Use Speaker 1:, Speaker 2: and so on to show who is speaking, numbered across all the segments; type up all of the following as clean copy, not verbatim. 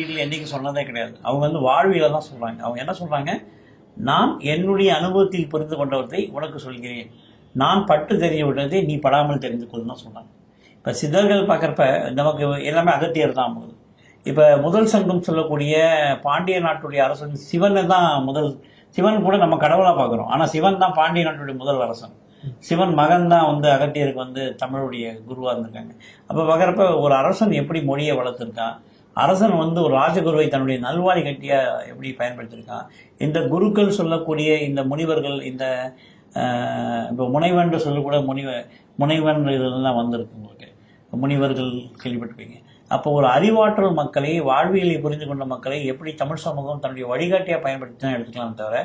Speaker 1: என்னைக்கு சொன்னதே கிடையாது. அவங்க வாழ்வியல தான் சொல்றாங்க. அவங்க என்ன சொல்றாங்க, நான் என்னுடைய அனுபவத்தில் புரிந்து கொண்டவற்றை உனக்கு சொல்கிறேன். நான் பட்டு தெரிய விட்டதை நீ படாமல் தெரிந்து கொள்ளுன்னு தான் சொன்னாங்க. இப்போ சித்தர்கள் பார்க்குறப்ப நமக்கு எல்லாமே அகத்தியர் தான் முதல். இப்போ முதல் சங்கம் சொல்லக்கூடிய பாண்டிய நாட்டுடைய அரசன் சிவனை தான் முதல். சிவன் கூட நம்ம கடவுளாக பார்க்குறோம். ஆனால் சிவன் தான் பாண்டிய நாட்டுடைய முதல் அரசன். சிவன் மகன் தான் அகத்தியருக்கு தமிழுடைய குருவாக இருந்திருக்காங்க. அப்போ பார்க்குறப்ப ஒரு அரசன் எப்படி மொழியை வளர்த்துருக்கான், அரசன் ஒரு ராஜகுருவை தன்னுடைய நல்வாழி கட்டியா எப்படி பயன்படுத்தியிருக்கான். இந்த குருக்கள் சொல்லக்கூடிய இந்த முனிவர்கள், இந்த இப்போ முனைவன் சொல்லக்கூட முனைவன் இதெல்லாம் வந்திருக்கு உங்களுக்கு. முனிவர்கள் கேள்விப்பட்டிருப்பீங்க. அப்போ ஒரு அறிவாற்றல் மக்களை, வாழ்வியலை புரிந்து கொண்ட மக்களை எப்படி தமிழ் சமூகம் தன்னுடைய வழிகாட்டியாக பயன்படுத்தி தான் எடுத்துக்கலாம் தவிர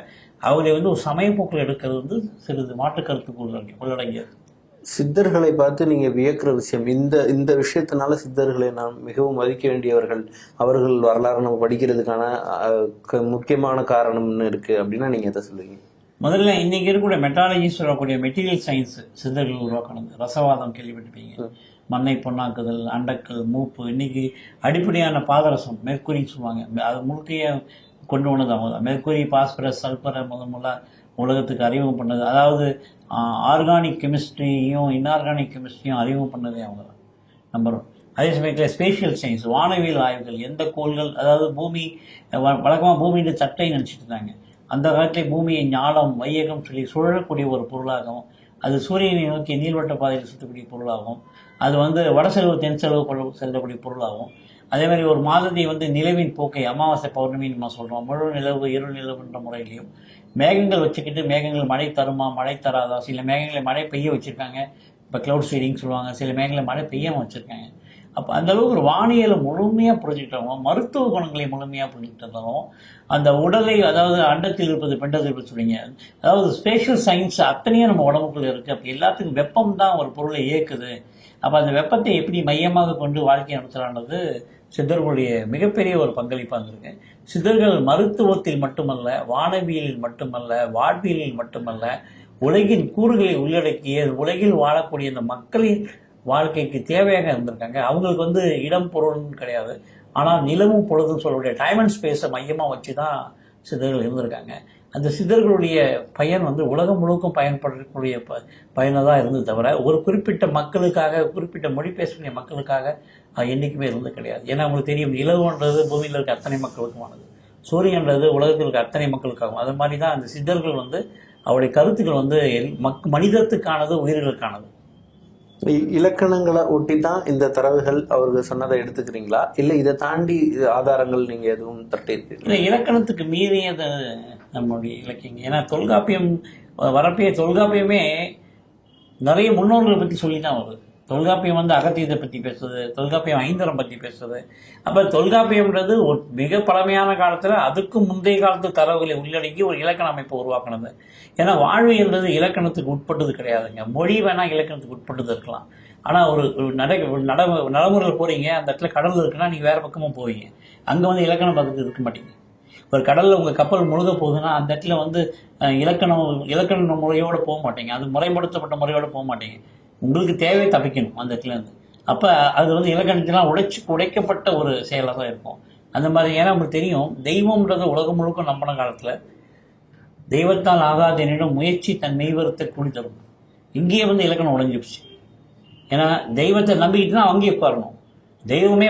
Speaker 1: அவங்களை ஒரு சமயப்போக்கில் எடுக்கிறது சிறிது மாற்று கருத்துக்கு உள்ளடங்கியது.
Speaker 2: சித்தர்களை பார்த்து நீங்க வியக்கிற விஷயம், இந்த விஷயத்தினால சித்தர்களை நாம் மிகவும் மதிக்க வேண்டியவர்கள், அவர்கள் வரலாறு நம்ம படிக்கிறதுக்கான முக்கியமான காரணம்னு இருக்கு அப்படின்னா நீங்க எதை சொல்லுவீங்க?
Speaker 1: முதல்ல இன்னைக்கு இருக்கக்கூடிய மெட்டாலஜி சொல்லக்கூடிய மெட்டீரியல் சயின்ஸ் சித்தர்கள் உருவாக்கணுது. ரசவாதம் கேள்விப்பட்டிருப்பீங்க. மண்ணை பொன்னாக்குதல், அண்டக்கல், மூப்பு, இன்னைக்கு அடிப்படையான பாதரசம் மெர்க்குரின்னு சொல்லுவாங்க. அது முழுக்கைய கொண்டு வந்தது அவங்க தான். மெர்க்குரி, பாஸ்பரஸ், சல்பரை முதல்ல உலகத்துக்கு அறிமுகம் பண்ணது. அதாவது ஆர்கானிக் கெமிஸ்ட்ரியும் இன்ஆர்கானிக் கெமிஸ்ட்ரியும் அறிமுகம் பண்ணதே அவங்க தான். நம்பர் 1. அதே சமயத்தில் ஸ்பேஷியல் சயின்ஸ், வானவியல் ஆய்வுகள், எந்த கோள்கள், அதாவது பூமி வழக்கமாக பூமியின் தட்டை நினச்சிட்டு இருந்தாங்க. அந்த காலத்திலே பூமியை ஞானம், வையகம் சொல்லி சுழலக்கூடிய ஒரு பொருளாகவும், அது சூரியனை நோக்கி நீள்வட்ட பாதையில் சுற்றக்கூடிய பொருளாகவும், அது வடசெலவு தென் செலவு செல்லக்கூடிய பொருளாகவும், அதே மாதிரி ஒரு மாதத்தை நிலவின் போக்கை, அமாவாசை பௌர்ணமின்னு நம்ம சொல்கிறோம், முழு நிலவு இருள் நிலவுன்ற முறையிலையும், மேகங்கள் வச்சுக்கிட்டு மேகங்கள் மழை தருமா மழை தராதா, சில மேகங்களை மழை பெய்ய வச்சுருக்காங்க. இப்போ கிளவுட் சீடிங் சொல்லுவாங்க. சில மேகங்களை மழை பெய்யாமல் வச்சுருக்காங்க. அப்போ அந்தளவுக்கு ஒரு வானியலை முழுமையாக புரிஞ்சுக்கிட்டவங்க, மருத்துவ குணங்களை முழுமையாக புரிஞ்சுக்கிட்டதும், அந்த உடலை, அதாவது அண்டத்தில் இருப்பது பெண்டத்தில் இருப்பது சொல்லிங்க, அதாவது ஸ்பேஷியல் சயின்ஸ் அத்தனையும் நம்ம உடம்புக்குள்ளே இருக்குது. அப்போ எல்லாத்துக்கும் வெப்பம் தான் ஒரு பொருளை இயக்குது. அப்போ அந்த வெப்பத்தை எப்படி மையமாக கொண்டு வாழ்க்கை நடத்தலான்றது சித்தர்களுடைய மிகப்பெரிய ஒரு பங்களிப்பாக இருந்திருக்கு. சித்தர்கள் மருத்துவத்தில் மட்டுமல்ல, வானவியலில் மட்டுமல்ல, வாழ்வியலில் மட்டுமல்ல, உலகின் கூறுகளை உள்ளடக்கிய உலகில் வாழக்கூடிய இந்த மக்களின் வாழ்க்கைக்கு தேவையாக இருந்திருக்காங்க. அவங்களுக்கு இடம் பொருள்னு கிடையாது, ஆனால் நிலவும் பொழுதுன்னு சொல்லக்கூடிய டைம் அண்ட் ஸ்பேஸை மையமாக வச்சு தான் சித்தர்கள் இருந்திருக்காங்க. அந்த சித்தர்களுடைய பயன் உலகம் முழுக்கும் பயன்படக்கூடிய பயனை தான் இருந்தது தவிர ஒரு குறிப்பிட்ட மக்களுக்காக, குறிப்பிட்ட மொழி பேசக்கூடிய மக்களுக்காக என்றைக்குமே இருந்து கிடையாது. ஏன்னா அவங்களுக்கு தெரியும், நிலவுன்றது பூமியில் இருக்க அத்தனை மக்களுக்குமானது, சூரியன்றது உலகத்தில் இருக்க அத்தனை மக்களுக்காகும். அது மாதிரி தான் அந்த சித்தர்கள் அவருடைய கருத்துக்கள் மனிதத்துக்கானது, உயிர்களுக்கானது.
Speaker 2: இலக்கணங்களை ஒட்டி தான் இந்த தரவுகள் அவர்கள் சொன்னதை எடுத்துக்கிறீங்களா, இல்லை இதை தாண்டி ஆதாரங்கள் நீங்க எதுவும் தட்டிருக்கீங்க?
Speaker 1: இல்லை, இலக்கணத்துக்கு மீறியது நம்மளுடைய இலக்கியங்க. ஏன்னா தொல்காப்பியம் வரப்பே, தொல்காப்பியமே நிறைய முன்னோர்களை பற்றி சொல்லி தான் வருது. தொல்காப்பியம் அகத்தியத்தை பற்றி பேசுறது, தொல்காப்பியம் ஐந்தரம் பற்றி பேசுறது. அப்போ தொல்காப்பியம்ன்றது ஒரு மிக பழமையான காலத்தில், அதுக்கும் முந்தைய காலத்து தரவுகளை உள்ளடக்கி ஒரு இலக்கண அமைப்பை உருவாக்கினது. ஏன்னா வாழ்வியல்ன்றது இலக்கணத்துக்கு உட்பட்டது கிடையாதுங்க. மொழி வேணால் இலக்கணத்துக்கு உட்பட்டது இருக்கலாம். ஆனால் ஒரு நடைமுறையில் போகிறீங்க, அந்த இடத்துல கடல் இருக்குன்னா நீங்கள் வேறு பக்கமாக போவீங்க. அங்கே இலக்கணம் பக்கத்துக்கு இருக்க மாட்டீங்க. ஒரு கடலில் உங்கள் கப்பல் முழுக போகுதுன்னா அந்த இடத்துல இலக்கண முறையோடு போக மாட்டீங்க, அது முறைப்படுத்தப்பட்ட முறையோடு போக மாட்டீங்க. உங்களுக்கு தேவை தப்பிக்கணும் அந்த இடத்துலேருந்து. அப்போ அது இலக்கணத்தெல்லாம் உடைக்கப்பட்ட ஒரு செயலாக தான் இருக்கும். அந்த மாதிரி, ஏன்னா உங்களுக்கு தெரியும், தெய்வம்ன்றது உலகம் முழுக்க நம்பின காலத்தில் தெய்வத்தால் ஆகாதெனினும் முயற்சி தன் மெய்வருத்தை கூடி தரும். இங்கேயே இலக்கணம் உடைஞ்சிடுச்சு. ஏன்னா தெய்வத்தை நம்பிக்கிட்டு தான் அங்கேயே பாருணும். தெய்வமே